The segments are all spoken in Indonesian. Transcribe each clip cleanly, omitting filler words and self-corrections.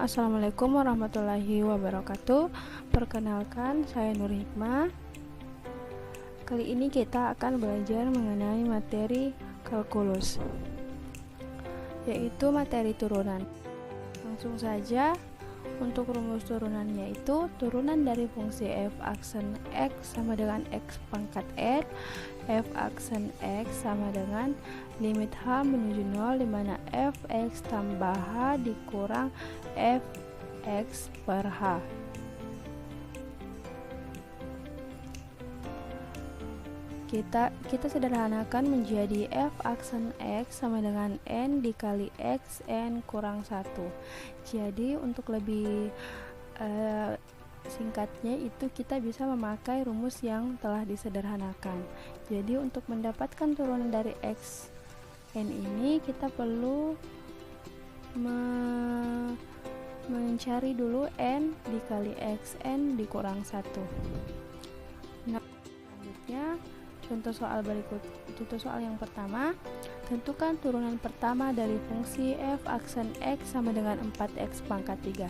Assalamualaikum warahmatullahi wabarakatuh. Perkenalkan, saya Nur Hikmah. Kali ini kita akan belajar mengenai materi kalkulus, yaitu materi turunan. Langsung saja, untuk rumus turunannya itu turunan dari fungsi f aksen x sama dengan x pangkat n, f aksen x sama dengan limit h menuju 0, dimana fx tambah h dikurang fx per h. Kita sederhanakan menjadi f aksen x sama dengan n dikali x n kurang 1. Jadi untuk lebih singkatnya itu kita bisa memakai rumus yang telah disederhanakan. Jadi untuk mendapatkan turunan dari x n ini kita perlu mencari dulu n dikali x n dikurang 1. Nah, selanjutnya contoh soal yang pertama, tentukan turunan pertama dari fungsi f aksen x sama dengan 4x pangkat 3.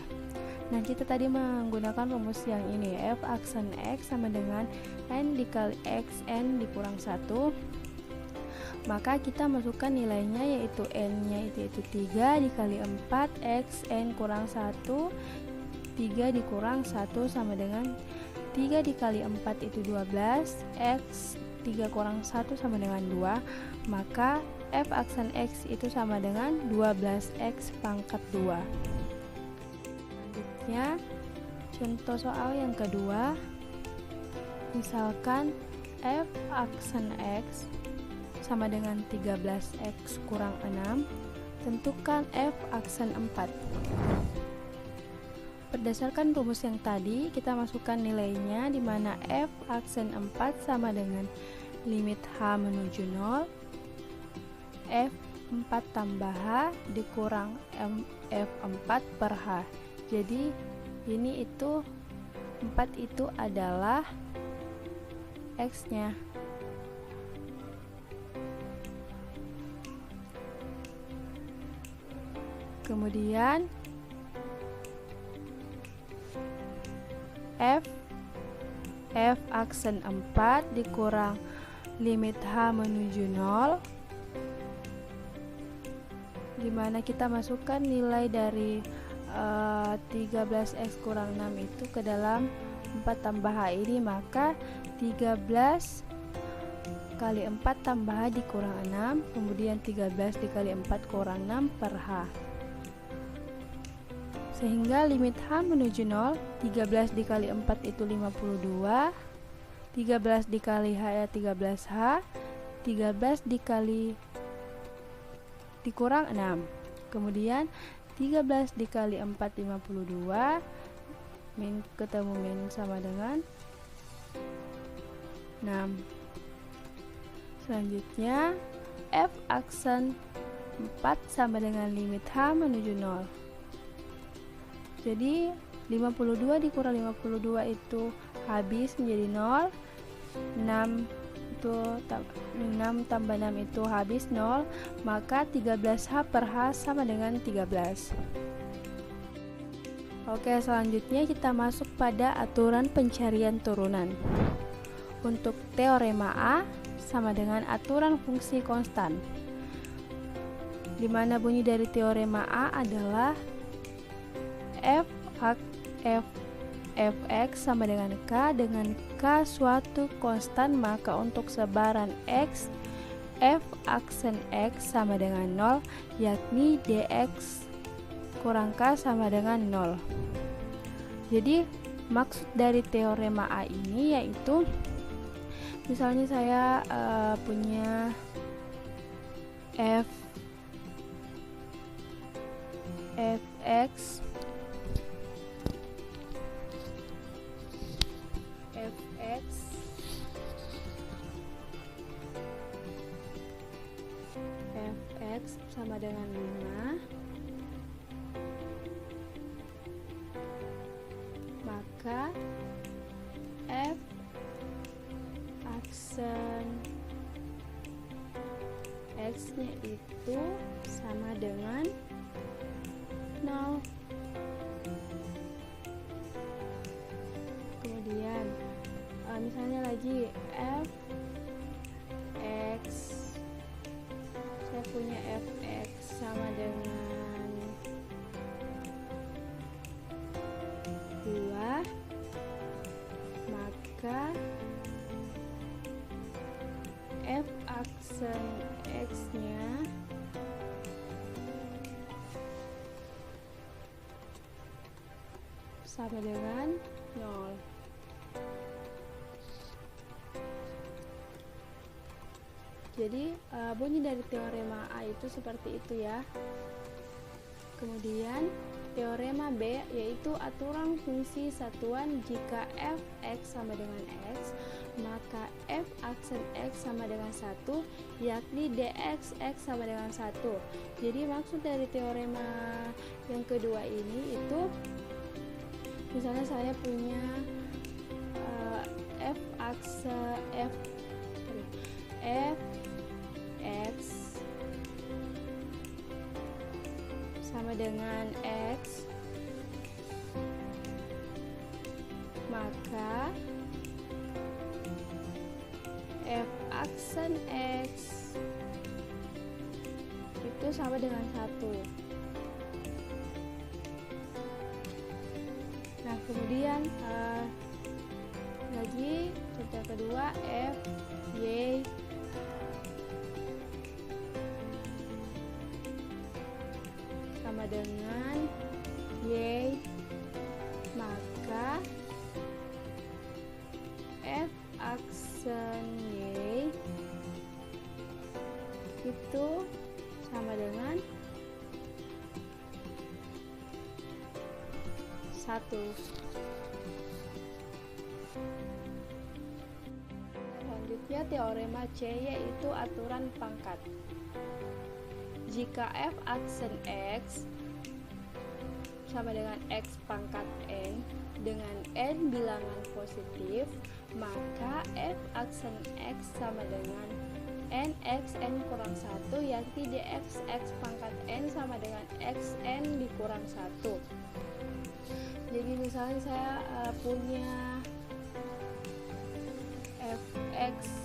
Nah, kita tadi menggunakan rumus yang ini, f aksen x sama dengan n dikali x n dikurang 1. Maka kita masukkan nilainya, yaitu n-nya itu 3 dikali 4 x n kurang 1, 3 dikurang 1 sama dengan 3 dikali 4 itu 12, x 3 kurang 1 sama dengan 2, maka f aksen x itu sama dengan 12x pangkat 2. Selanjutnya, contoh soal yang kedua, misalkan f aksen x sama dengan 13x kurang 6, tentukan f aksen 4. Berdasarkan rumus yang tadi, kita masukkan nilainya, di mana f aksen 4 sama dengan limit h menuju 0, f4 tambah h dikurang f4 per h. Jadi ini itu 4 itu adalah x-nya. Kemudian f aksen 4 dikurang limit h menuju 0, dimana kita masukkan nilai dari 13x kurang 6 itu ke dalam 4 tambah h ini, maka 13 kali 4 tambah h dikurang 6, kemudian 13 dikali 4 kurang 6 per h, sehingga limit h menuju 0, 13 dikali 4 itu 52, 13 dikali h ya 13h, 13 dikali dikurang 6, kemudian 13 dikali 4 52, min ketemu min sama dengan 6. Selanjutnya f aksen 4 sama dengan limit h menuju 0. Jadi 52 dikurang 52 itu habis menjadi 0, 6 itu 6 tambah 6 itu habis 0, maka 13h per h sama dengan 13. Oke, selanjutnya kita masuk pada aturan pencarian turunan. Untuk teorema A sama dengan aturan fungsi konstan, dimana bunyi dari teorema A adalah fx sama dengan k suatu konstan, maka untuk sebaran x f aksen x sama dengan 0, yakni dx kurang k sama dengan 0. Jadi maksud dari teorema A ini yaitu, misalnya saya punya fx sama dengan 5, maka f aksen x nya itu sama dengan 0. Kemudian misalnya lagi fx, saya punya fx sama dengan 2, maka f aksen x nya sama dengan 0. Jadi bunyi dari teorema A itu seperti itu ya. Kemudian teorema B yaitu aturan fungsi satuan jika fx sama dengan x, maka f aksen x sama dengan 1, yakni dx x sama dengan 1. Jadi maksud dari teorema yang kedua ini itu, misalnya saya punya f x sama dengan x, maka f aksen x itu sama dengan 1. Nah, kemudian lagi contoh kedua, f y sama dengan y, maka f aksen y itu sama dengan 1. Selanjutnya teorema C yaitu aturan pangkat. Jika f aksen x sama dengan x pangkat n dengan n bilangan positif, maka f aksen x sama dengan nxn kurang 1, yakni dx x pangkat n sama dengan xn dikurang 1. Jadi misalnya saya punya fx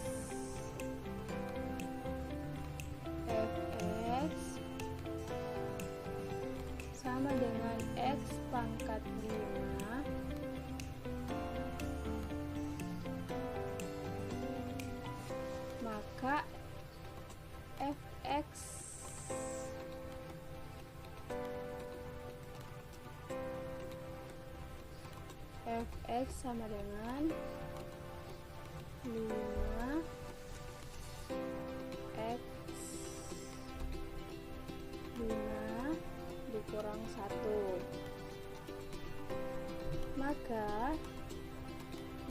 sama dengan x pangkat 5, maka fx sama dengan 5 x 5 dikurang 1, maka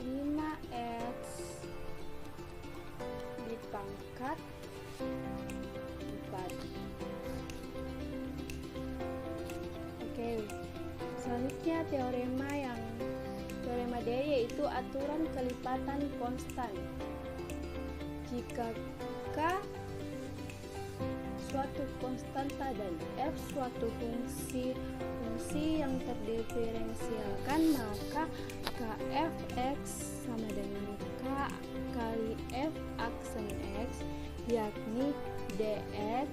5x dipangkat 4. Oke, selanjutnya teorema D yaitu aturan kelipatan konstan. Jika K suatu konstanta dan f suatu fungsi yang terdiferensialkan, maka kfx sama dengan k kali f aksen x, yakni dx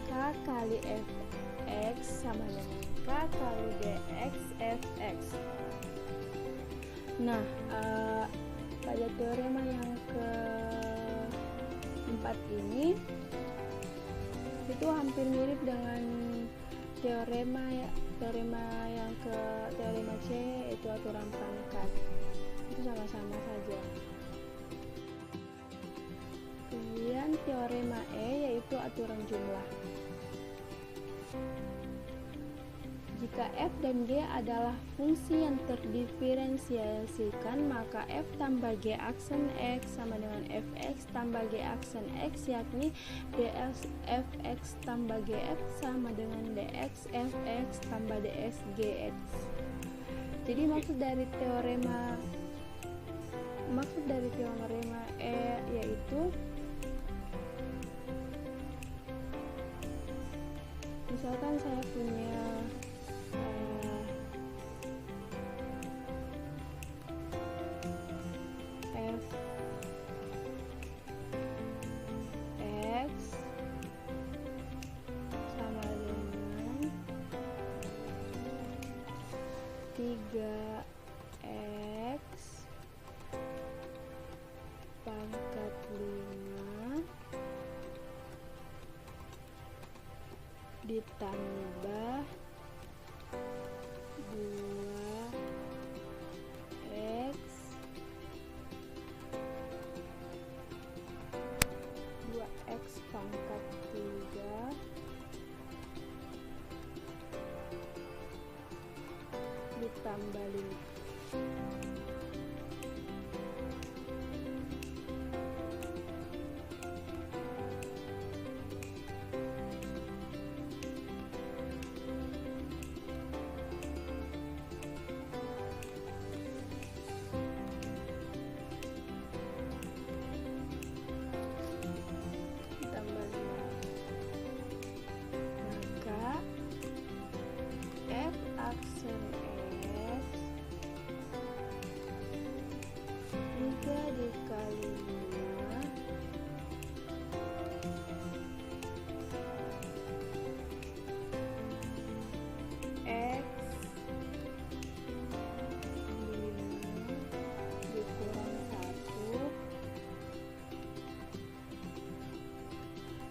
k kali fx sama dengan k kali dx fx. Nah, pada teorema yang keempat ini itu hampir mirip dengan teorema C yaitu aturan pangkat. Itu sama-sama saja. Kemudian teorema E yaitu aturan jumlah. Jika f dan g adalah fungsi yang terdiferensiasikan, maka f tambah g aksen x sama dengan fx tambah g aksen x, yakni dx fx tambah gx sama dengan dx fx tambah dx gx. Jadi maksud dari teorema E yaitu, misalkan saya punya ditambah 2x pangkat 3 ditambah 5. Aksen X 3 dikali 5 X 5 dikurang 1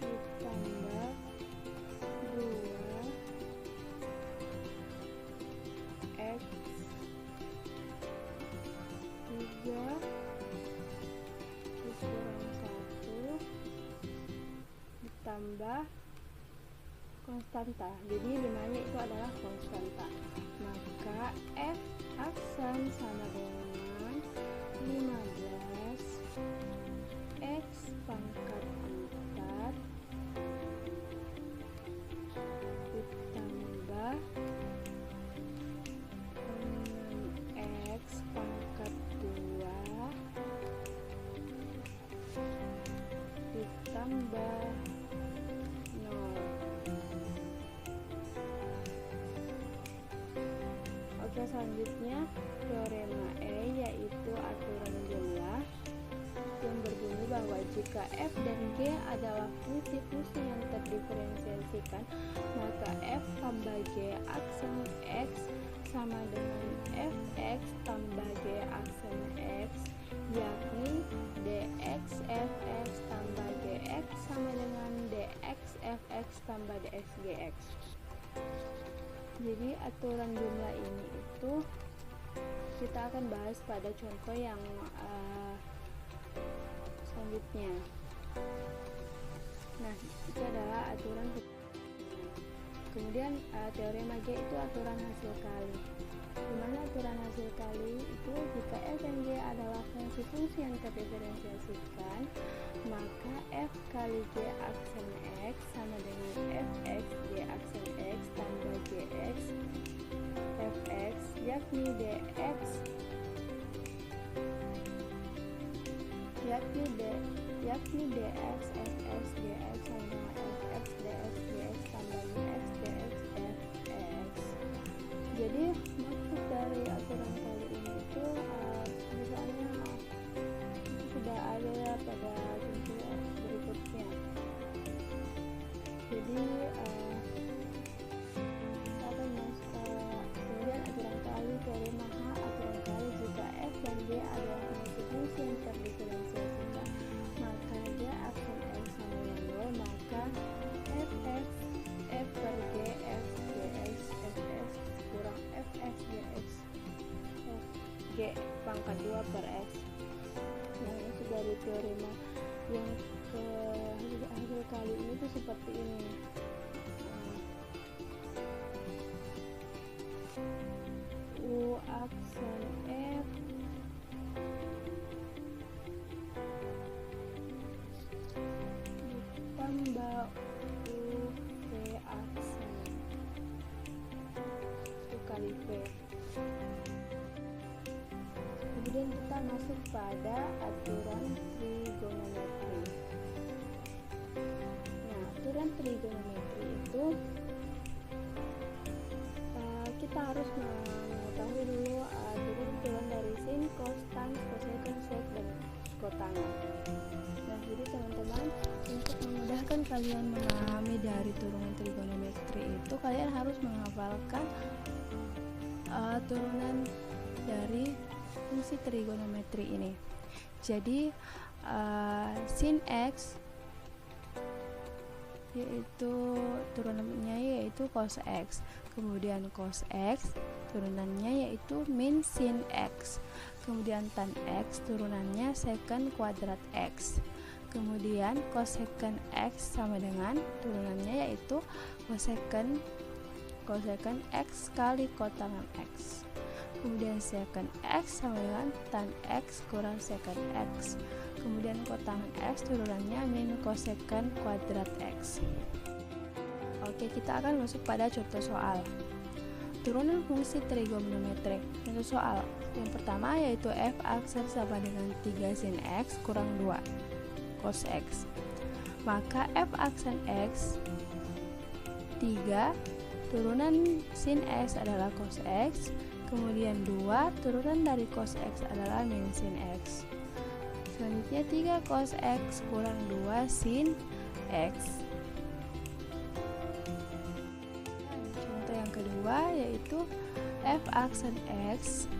ditambah 2 X 3 dikurang 1 ditambah konstanta. Jadi 5-nya itu adalah konstanta. Maka F aksen sama dengan 15 X pangkat 4 ditambah X pangkat 2 ditambah 0. Oke, selanjutnya teorema E, yaitu aturan jumlah yang berbunyi bahwa jika F dan G adalah fungsi-fungsi yang terdiferensiasikan, maka F tambah G aksen X sama dengan Fx tambah G aksen X, yakni dx Fx tambah Gx sama dengan dx Fx tambah dx Gx. Jadi aturan jumlah ini itu kita akan bahas pada contoh yang selanjutnya. Nah, itu adalah aturan. Kemudian teorema G itu aturan hasil kali. Dimana aturan hasil kali itu jika F dan G adalah fungsi-fungsi yang terdiferensiasikan, maka F kali G aksen X sama dengan Fx G aksen X tambah Gx Fx, yakni dx dx Fx Gx sama dengan Fx dx Gx tambah Gx dx Fx. Jadi maksud dari aturan kali ini itu misalnya sudah ada pada contoh berikutnya. Jadi kemudian aturan kali teorema H, aturan kali jika F dan G adalah fungsi yang terdiferensiasikan, maka G aksen X sama dengan 0, maka Fx F per G F Gx Fx kurang Fx Gx F G pangkat 2 per X. Nah, itu dari teorema yang ke hasil kali ini tuh seperti ini. U aksen F ditambah U V aksen U kali V. Kemudian kita masuk pada aturan trigonometri. Nah, aturan trigonometri itu kita harus mengetahui dulu aturan dari sin, cos, tan, cosecant, sec, dan kotangan. Nah, jadi teman-teman, untuk memudahkan kalian memahami dari turunan trigonometri itu, kalian harus menghafalkan turunan dari fungsi trigonometri ini. Jadi sin X yaitu turunannya yaitu cos X, kemudian cos X turunannya yaitu min sin X, kemudian tan X turunannya secant kuadrat X, kemudian cosecant X sama dengan turunannya yaitu cosecant X kali kotangan X, kemudian secant X sama dengan tan X kurang secant X, kemudian kotangan X turunannya min cosecant kuadrat X. Oke, kita akan masuk pada contoh soal turunan fungsi trigonometrik. Contoh soal yang pertama yaitu f aksen sama dengan 3 sin X kurang 2 cos X, maka f aksen X 3 turunan sin X adalah cos X, kemudian 2 turunan dari cos X adalah min sin X. Selanjutnya 3 cos X kurang 2 sin X. Contoh yang kedua yaitu f aksen X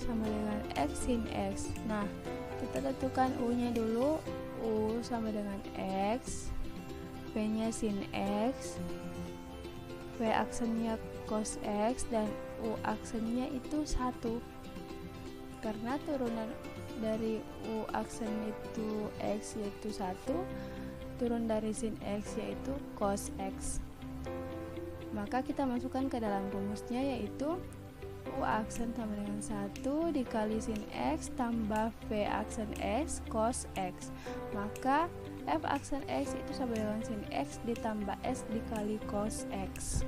sama dengan X sin X. Nah, kita tentukan U-nya dulu. U sama dengan X, V-nya sin X, V aksennya cos X, dan U aksennya itu 1. Karena turunan dari U aksen itu X yaitu 1, turun dari sin X yaitu cos X. Maka kita masukkan ke dalam rumusnya yaitu U aksen sama dengan 1 dikali sin X tambah V aksen X cos X. Maka F aksen X itu sama dengan sin X ditambah S dikali cos X.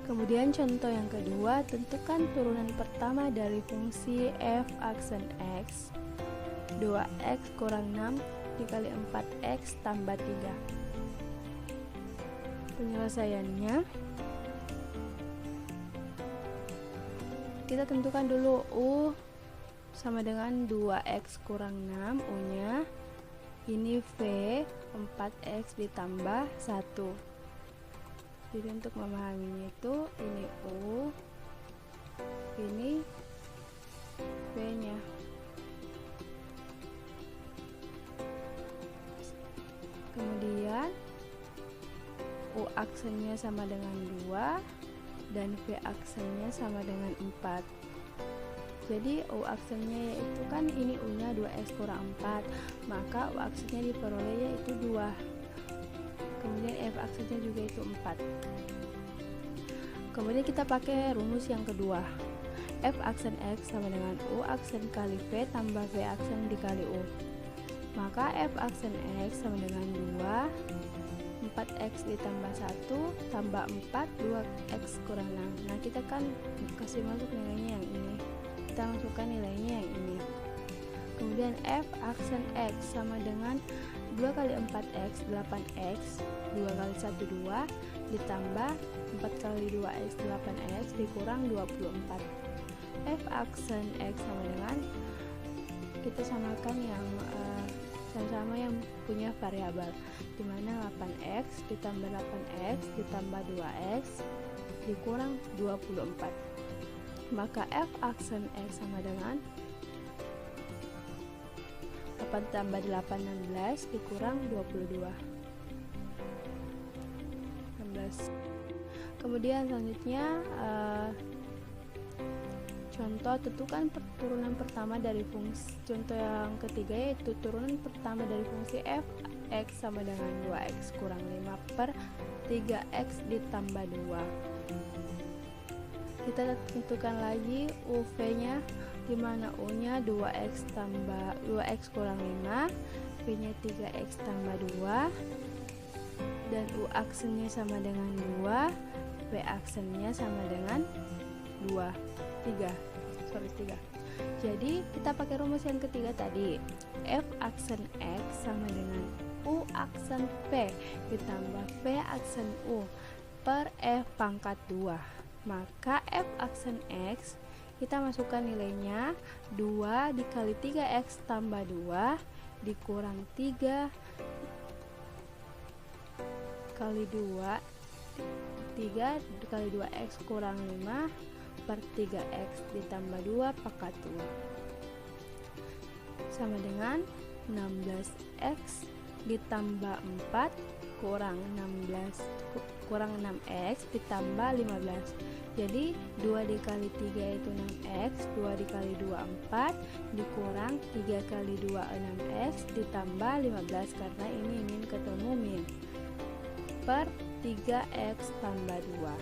Kemudian contoh yang kedua, tentukan turunan pertama dari fungsi f aksen X 2x kurang 6 dikali 4x tambah 3. Penyelesaiannya kita tentukan dulu U sama dengan 2x kurang 6, U nya ini V 4x ditambah 1. Jadi untuk memahaminya itu ini U, ini V nya. Kemudian U aksennya sama dengan 2 dan V aksennya sama dengan 4. Jadi U aksennya yaitu kan ini U nya 2x kurang 4, maka U aksennya diperoleh yaitu 2. Kemudian F aksennya juga itu 4. Kemudian kita pakai rumus yang kedua. F aksen X sama dengan U aksen kali V tambah V aksen dikali U. Maka F aksen X sama dengan 2 4x ditambah 1 tambah 4 2x kurang 6. Nah, kita kan kasih masuk nilainya yang ini, kita masukkan nilainya yang ini. Kemudian F aksen X sama dengan 2 kali 4x 8x, 2 kali 1 2 ditambah 4 kali 2x 8x dikurang 24. F aksen X sama dengan, kita samakan yang sama-sama yang punya variabel, dimana 8x ditambah 8x ditambah 2x dikurang 24. Maka F aksen X sama dengan 8 tambah 8 16 dikurang 22 16. Kemudian selanjutnya contoh tentukan turunan pertama dari fungsi. Contoh yang ketiga yaitu turunan pertama dari fungsi f x sama dengan 2x kurang 5 per 3x ditambah 2. Kita tentukan lagi UV nya, dimana U nya 2x tambah 2x kurang 5, V nya 3x tambah 2, dan U aksennya sama dengan 2, V aksennya sama dengan 3. Jadi kita pakai rumus yang ketiga tadi, F aksen X sama dengan U aksen V ditambah V aksen U per F pangkat 2. Maka F aksen X kita masukkan nilainya 2 dikali 3x tambah 2 dikurang 3 kali 2 3 dikali 2x kurang 5 per 3x ditambah 2 pangkat 2 sama dengan 16x ditambah 4 kurang 6x ditambah 15. Jadi 2 dikali 3 itu 6x, 2 dikali 2 4, dikurang 3 kali 2 6x ditambah 15 karena ini ingin ketemu min, per 3x tambah 2.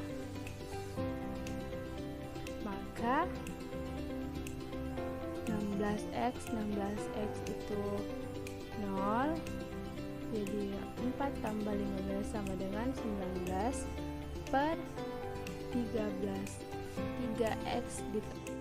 Maka 16x itu 0, jadi 4 tambah 15 sama dengan 19 per 13. 3x ditambah